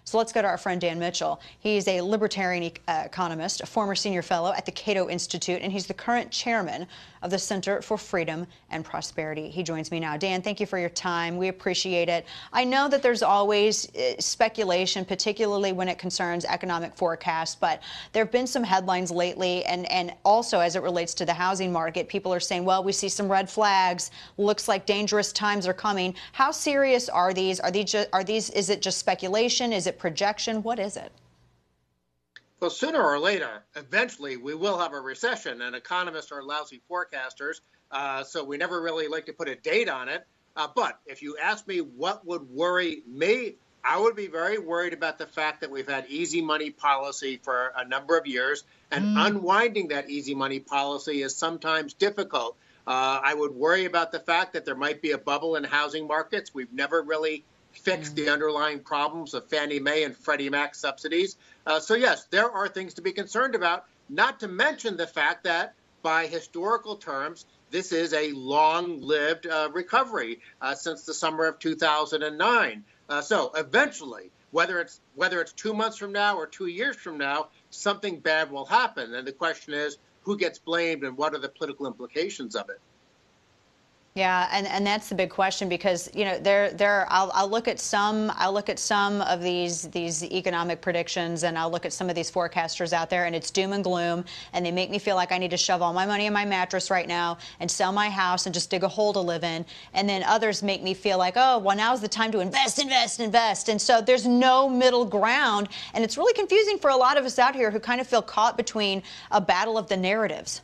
So let's go to our friend Dan Mitchell. He's a libertarian economist, a former senior fellow at the Cato Institute, and he's the current chairman of the Center for Freedom and Prosperity. He joins me now. Dan, thank you for your time. We appreciate it. I know that there's always speculation, particularly when it concerns economic forecasts, but there have been some headlines lately, and also as it relates to the housing market, people are saying, well, we see some red flags. Looks like dangerous times are coming. How serious are these? Is it just speculation? Is it projection? What is it? Well, sooner or later, eventually, we will have a recession, and economists are lousy forecasters, so we never really like to put a date on it. But if you ask me what would worry me, I would be very worried about the fact that we've had easy money policy for a number of years, and unwinding that easy money policy is sometimes difficult. I would worry about the fact that there might be a bubble in housing markets. We've never really fixed the underlying problems of Fannie Mae and Freddie Mac subsidies. So yes, there are things to be concerned about, not to mention the fact that by historical terms, this is a long-lived recovery since the summer of 2009. So eventually, whether it's 2 months from now or 2 years from now, something bad will happen. And the question is, who gets blamed and what are the political implications of it? Yeah, and that's the big question, because I'll look at some of these economic predictions, and I'll look at some of these forecasters out there, and it's doom and gloom, and they make me feel like I need to shove all my money in my mattress right now and sell my house and just dig a hole to live in. And then others make me feel like, oh, well, now's the time to invest. And so there's no middle ground, and it's really confusing for a lot of us out here who kind of feel caught between a battle of the narratives.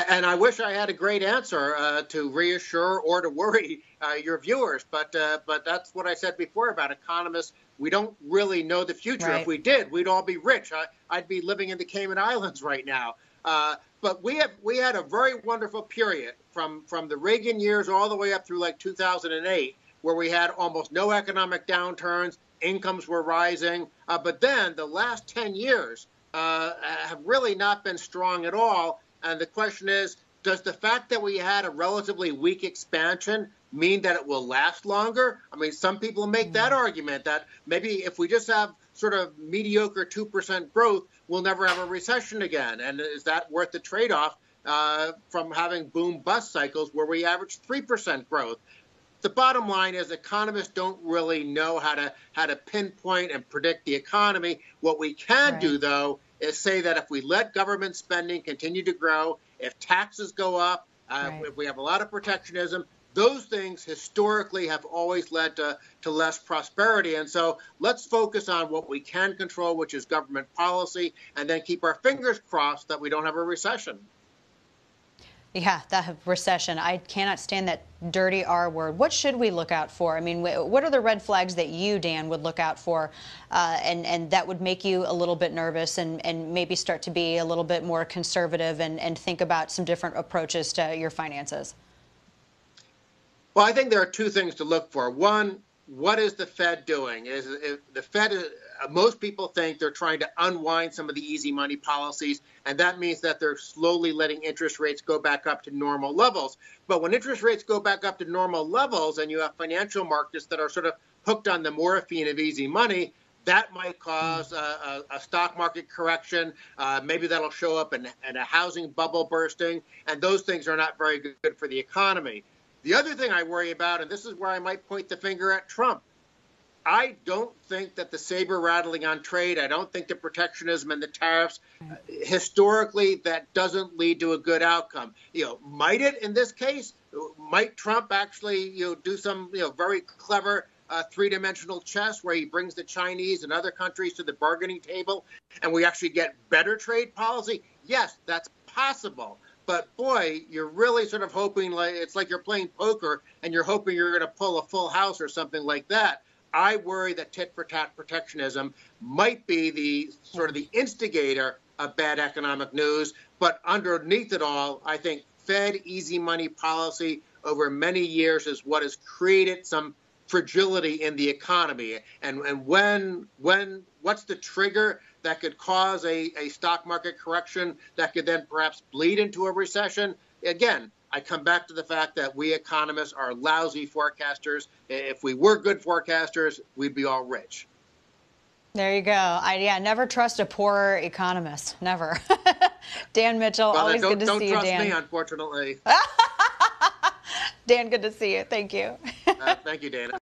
And I wish I had a great answer to reassure or to worry your viewers, but that's what I said before about economists. We don't really know the future. Right. If we did, we'd all be rich. I'd be living in the Cayman Islands right now. But we had a very wonderful period from the Reagan years all the way up through like 2008, where we had almost no economic downturns, incomes were rising. But then the last 10 years have really not been strong at all. And the question is, does the fact that we had a relatively weak expansion mean that it will last longer? I mean, some people make that argument that maybe if we just have sort of mediocre 2% growth, we'll never have a recession again. And is that worth the trade-off from having boom-bust cycles where we average 3% growth? The bottom line is economists don't really know how to pinpoint and predict the economy. What we can do, though, is say that if we let government spending continue to grow, if taxes go up, if we have a lot of protectionism, those things historically have always led to less prosperity. And so let's focus on what we can control, which is government policy, and then keep our fingers crossed that we don't have a recession. Yeah, that recession. I cannot stand that dirty R word. What should we look out for? I mean, what are the red flags that you, Dan, would look out for and that would make you a little bit nervous and maybe start to be a little bit more conservative and think about some different approaches to your finances? Well, I think there are two things to look for. One, what is the Fed doing? The Fed, most people think they're trying to unwind some of the easy money policies, and that means that they're slowly letting interest rates go back up to normal levels. But when interest rates go back up to normal levels and you have financial markets that are sort of hooked on the morphine of easy money, that might cause a stock market correction. Maybe that'll show up in a housing bubble bursting, and those things are not very good for the economy. The other thing I worry about, and this is where I might point the finger at Trump, I don't think that the saber rattling on trade, I don't think the protectionism and the tariffs, historically, that doesn't lead to a good outcome. Might it in this case? Might Trump actually, do some, very clever three-dimensional chess where he brings the Chinese and other countries to the bargaining table and we actually get better trade policy? Yes, that's possible. But boy, you're really sort of hoping, like it's like you're playing poker and you're hoping you're going to pull a full house or something like that. I worry that tit-for-tat protectionism might be the sort of the instigator of bad economic news. But underneath it all, I think Fed easy money policy over many years is what has created some fragility in the economy. And what's the trigger that could cause a stock market correction that could then perhaps bleed into a recession? Again, I come back to the fact that we economists are lousy forecasters. If we were good forecasters, we'd be all rich. There you go. Yeah, never trust a poor economist. Never. Dan Mitchell, Well, always good to see you, Dan. Don't trust me, unfortunately. Dan, good to see you. Thank you. Thank you, Dana.